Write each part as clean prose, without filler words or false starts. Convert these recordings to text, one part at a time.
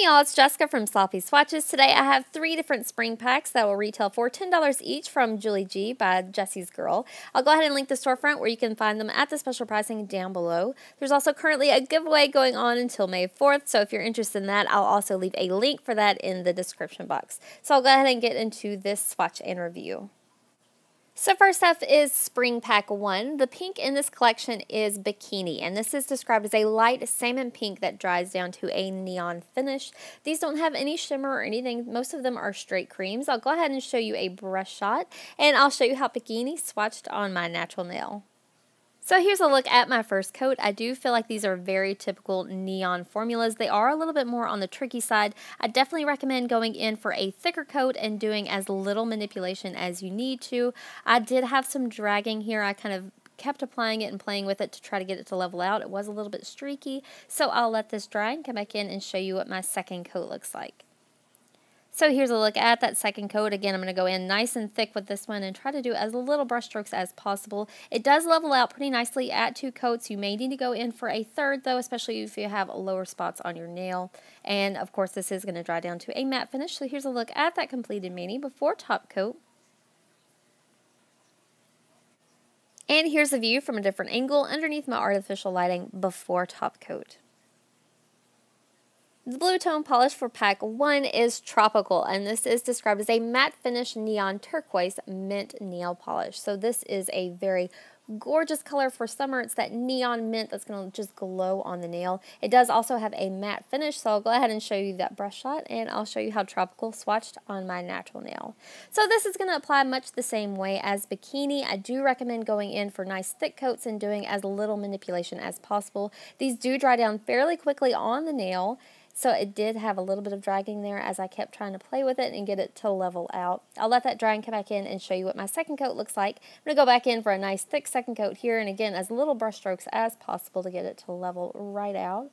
Hey y'all, it's Jessica from Sloppy Swatches. Today I have 3 different spring packs that will retail for $10 each from JulieG by Jessie's Girl. I'll go ahead and link the storefront where you can find them at the special pricing down below. There's also currently a giveaway going on until May 4th, so if you're interested in that, I'll also leave a link for that in the description box. So I'll go ahead and get into this swatch and review. So first up is Spring Pack 1. The pink in this collection is Bikini, and this is described as a light salmon pink that dries down to a neon finish. These don't have any shimmer or anything. Most of them are straight creams. I'll go ahead and show you a brush shot, and I'll show you how Bikini swatched on my natural nail. So here's a look at my first coat. I do feel like these are very typical neon formulas. They are a little bit more on the tricky side. I definitely recommend going in for a thicker coat and doing as little manipulation as you need to. I did have some dragging here. I kind of kept applying it and playing with it to try to get it to level out. It was a little bit streaky, so I'll let this dry and come back in and show you what my second coat looks like. So here's a look at that second coat. Again, I'm going to go in nice and thick with this one and try to do as little brush strokes as possible. It does level out pretty nicely at 2 coats. You may need to go in for a third though, especially if you have lower spots on your nail. And of course this is going to dry down to a matte finish. So here's a look at that completed mani before top coat. And here's a view from a different angle underneath my artificial lighting before top coat. The blue tone polish for pack 1 is Tropical, and this is described as a matte finish neon turquoise mint nail polish. So this is a very gorgeous color for summer. It's that neon mint that's going to just glow on the nail. It does also have a matte finish, so I'll go ahead and show you that brush shot, and I'll show you how Tropical swatched on my natural nail. So this is going to apply much the same way as Bikini. I do recommend going in for nice thick coats and doing as little manipulation as possible. These do dry down fairly quickly on the nail, so it did have a little bit of dragging there as I kept trying to play with it and get it to level out. I'll let that dry and come back in and show you what my second coat looks like. I'm going to go back in for a nice thick second coat here, and again as little brush strokes as possible to get it to level right out.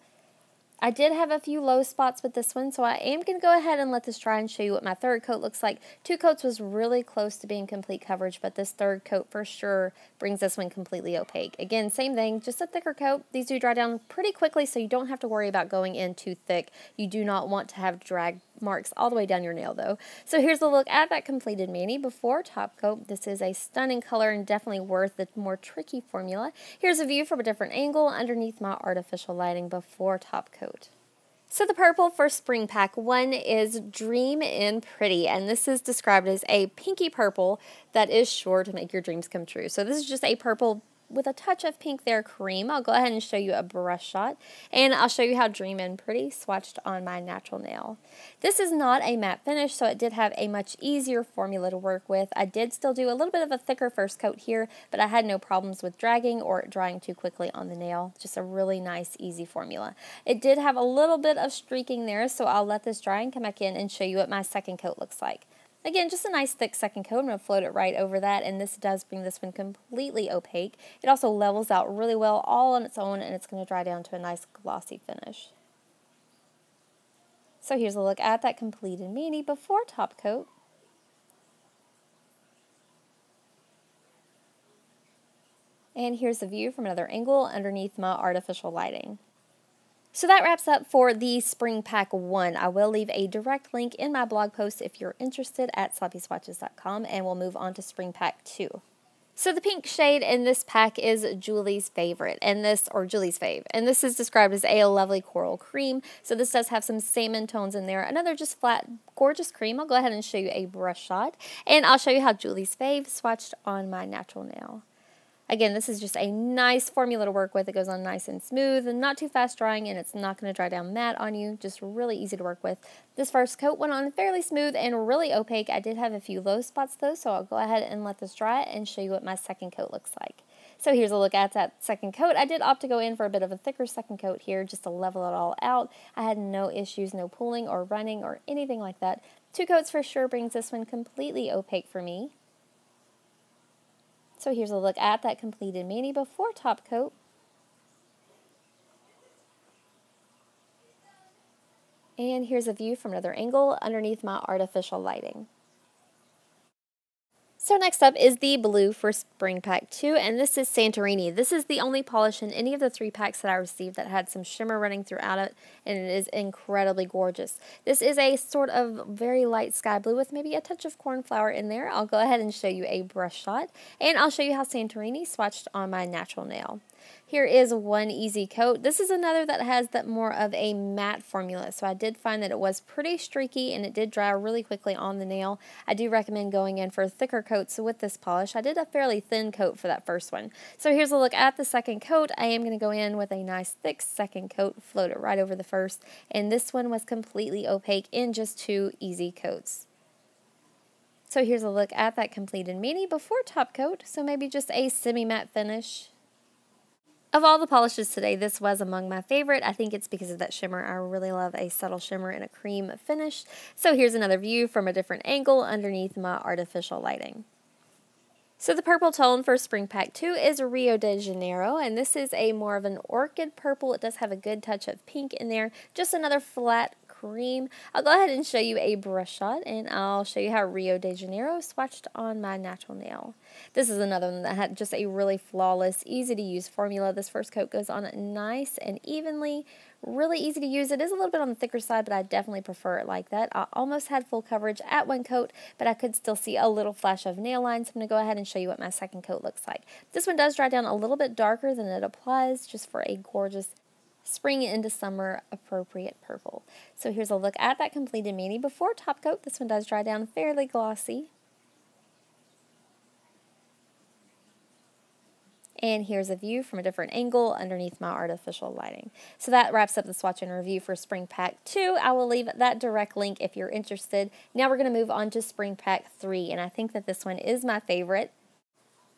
I did have a few low spots with this one, so I am going to go ahead and let this dry and show you what my third coat looks like. 2 coats was really close to being complete coverage, but this third coat for sure brings this one completely opaque. Again, same thing, just a thicker coat. These do dry down pretty quickly, so you don't have to worry about going in too thick. You do not want to have drag marks all the way down your nail though. So here's a look at that completed mani before top coat. This is a stunning color and definitely worth the more tricky formula. Here's a view from a different angle underneath my artificial lighting before top coat. So the purple for Spring Pack 1 is Dream in Pretty, and this is described as a pinky purple that is sure to make your dreams come true. So this is just a purple with a touch of pink there, cream. I'll go ahead and show you a brush shot, and I'll show you how Dream in Pretty swatched on my natural nail. This is not a matte finish, so it did have a much easier formula to work with. I did still do a little bit of a thicker first coat here, but I had no problems with dragging or drying too quickly on the nail. Just a really nice, easy formula. It did have a little bit of streaking there, so I'll let this dry and come back in and show you what my second coat looks like. Again, just a nice thick second coat. I'm going to float it right over that, and this does bring this one completely opaque. It also levels out really well all on its own, and it's going to dry down to a nice glossy finish. So here's a look at that completed mani before top coat. And here's the view from another angle underneath my artificial lighting. So that wraps up for the Spring Pack 1. I will leave a direct link in my blog post if you're interested at sloppyswatches.com, and we'll move on to Spring Pack 2. So the pink shade in this pack is Julie's favorite, and Julie's fave, and this is described as a lovely coral cream. So this does have some salmon tones in there. Another just flat, gorgeous cream. I'll go ahead and show you a brush shot, and I'll show you how Julie's fave swatched on my natural nail. Again, this is just a nice formula to work with. It goes on nice and smooth and not too fast drying, and it's not going to dry down matte on you. Just really easy to work with. This first coat went on fairly smooth and really opaque. I did have a few low spots though, so I'll go ahead and let this dry and show you what my second coat looks like. So here's a look at that second coat. I did opt to go in for a bit of a thicker second coat here just to level it all out. I had no issues, no pooling or running or anything like that. 2 coats for sure brings this one completely opaque for me. So here's a look at that completed mani before top coat. And here's a view from another angle underneath my artificial lighting. So next up is the blue for Spring Pack 2, and this is Santorini. This is the only polish in any of the 3 packs that I received that had some shimmer running throughout it, and it is incredibly gorgeous. This is a sort of very light sky blue with maybe a touch of cornflower in there. I'll go ahead and show you a brush shot, and I'll show you how Santorini swatched on my natural nail. Here is one easy coat. This is another that has that more of a matte formula, so I did find that it was pretty streaky and it did dry really quickly on the nail. I do recommend going in for thicker coats with this polish. I did a fairly thin coat for that first one. So here's a look at the second coat. I am going to go in with a nice thick second coat, float it right over the first, and this one was completely opaque in just 2 easy coats. So here's a look at that completed mani before top coat, so maybe just a semi-matte finish. Of all the polishes today, this was among my favorite. I think it's because of that shimmer. I really love a subtle shimmer and a cream finish. So here's another view from a different angle underneath my artificial lighting. So the purple tone for Spring Pack 2 is Rio de Janeiro, and this is a more of an orchid purple. It does have a good touch of pink in there. Just another flat cream. I'll go ahead and show you a brush shot, and I'll show you how Rio de Janeiro swatched on my natural nail. This is another one that had just a really flawless, easy to use formula. This first coat goes on nice and evenly, really easy to use. It is a little bit on the thicker side, but I definitely prefer it like that. I almost had full coverage at one coat, but I could still see a little flash of nail lines. So I'm going to go ahead and show you what my second coat looks like. This one does dry down a little bit darker than it applies, just for a gorgeous spring into summer appropriate purple. So here's a look at that completed mani before top coat. This one does dry down fairly glossy. And here's a view from a different angle underneath my artificial lighting. So that wraps up the swatch and review for Spring Pack 2. I will leave that direct link if you're interested. Now we're going to move on to Spring Pack 3, and I think that this one is my favorite.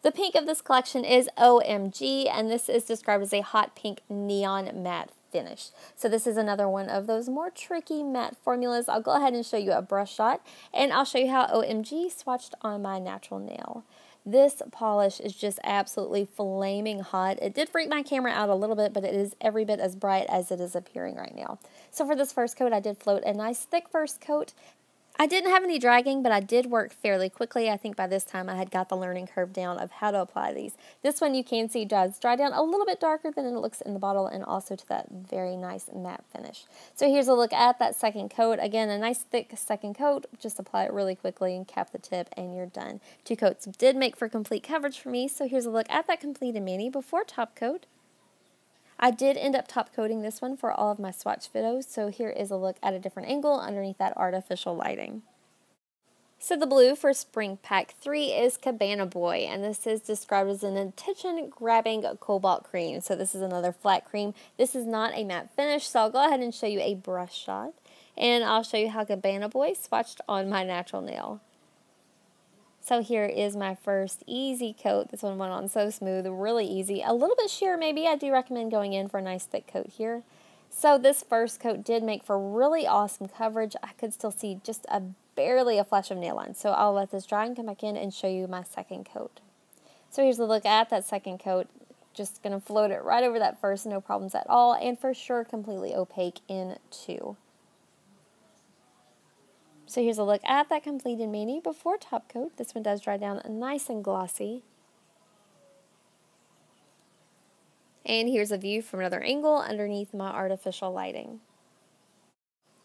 The pink of this collection is OMG, and this is described as a hot pink neon matte finish. So this is another one of those more tricky matte formulas. I'll go ahead and show you a brush shot, and I'll show you how OMG swatched on my natural nail. This polish is just absolutely flaming hot. It did freak my camera out a little bit, but it is every bit as bright as it is appearing right now. So for this first coat, I did float a nice thick first coat. I didn't have any dragging, but I did work fairly quickly. I think by this time I had got the learning curve down of how to apply these. This one you can see does dry down a little bit darker than it looks in the bottle, and also to that very nice matte finish. So here's a look at that second coat. Again, a nice thick second coat. Just apply it really quickly and cap the tip and you're done. 2 coats did make for complete coverage for me, so here's a look at that completed mani before top coat. I did end up top coating this one for all of my swatch photos, so here is a look at a different angle underneath that artificial lighting. So the blue for Spring Pack 3 is Cabana Boy, and this is described as an attention-grabbing cobalt cream. So this is another flat cream. This is not a matte finish, so I'll go ahead and show you a brush shot, and I'll show you how Cabana Boy swatched on my natural nail. So here is my first easy coat. This one went on so smooth, really easy. A little bit sheer maybe. I do recommend going in for a nice thick coat here. So this first coat did make for really awesome coverage. I could still see just barely a flash of nail lines. So I'll let this dry and come back in and show you my second coat. So here's a look at that second coat. Just going to float it right over that first, no problems at all. And for sure completely opaque in 2. So here's a look at that completed mani before top coat. This one does dry down nice and glossy. And here's a view from another angle underneath my artificial lighting.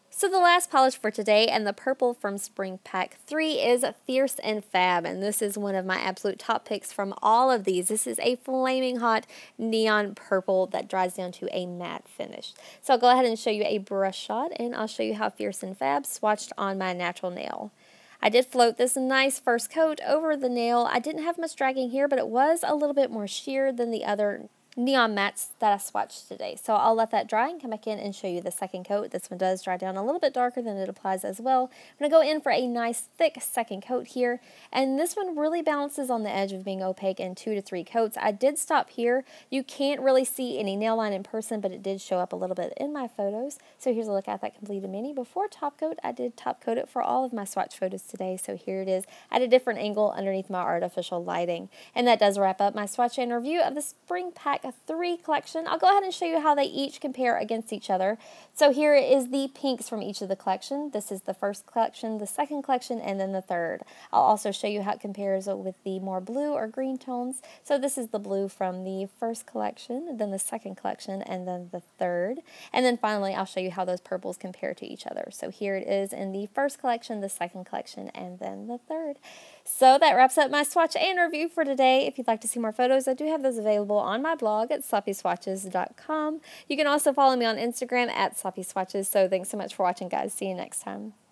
So the last polish for today, and the purple from Spring Pack 3, is Fierce and Fab, and this is one of my absolute top picks from all of these. This is a flaming hot neon purple that dries down to a matte finish. So I'll go ahead and show you a brush shot, and I'll show you how Fierce and Fab swatched on my natural nail. I did float this nice first coat over the nail. I didn't have much dragging here, but it was a little bit more sheer than the other neon mattes that I swatched today. So I'll let that dry and come back in and show you the second coat. This one does dry down a little bit darker than it applies as well. I'm going to go in for a nice thick second coat here, and this one really balances on the edge of being opaque in 2 to 3 coats. I did stop here. You can't really see any nail line in person, but it did show up a little bit in my photos. So here's a look at that completed mani before top coat. I did top coat it for all of my swatch photos today, so here it is at a different angle underneath my artificial lighting. And that does wrap up my swatch and review of the Spring Pack 3 collection. I'll go ahead and show you how they each compare against each other. So here is the pinks from each of the collection. This is the first collection, the second collection, and then the third. I'll also show you how it compares with the more blue or green tones. So this is the blue from the first collection, then the second collection, and then the third. And then finally, I'll show you how those purples compare to each other. So here it is in the first collection, the second collection, and then the third. So that wraps up my swatch and review for today. If you'd like to see more photos, I do have those available on my blog at sloppyswatches.com. You can also follow me on Instagram at sloppyswatches. So thanks so much for watching, guys. See you next time.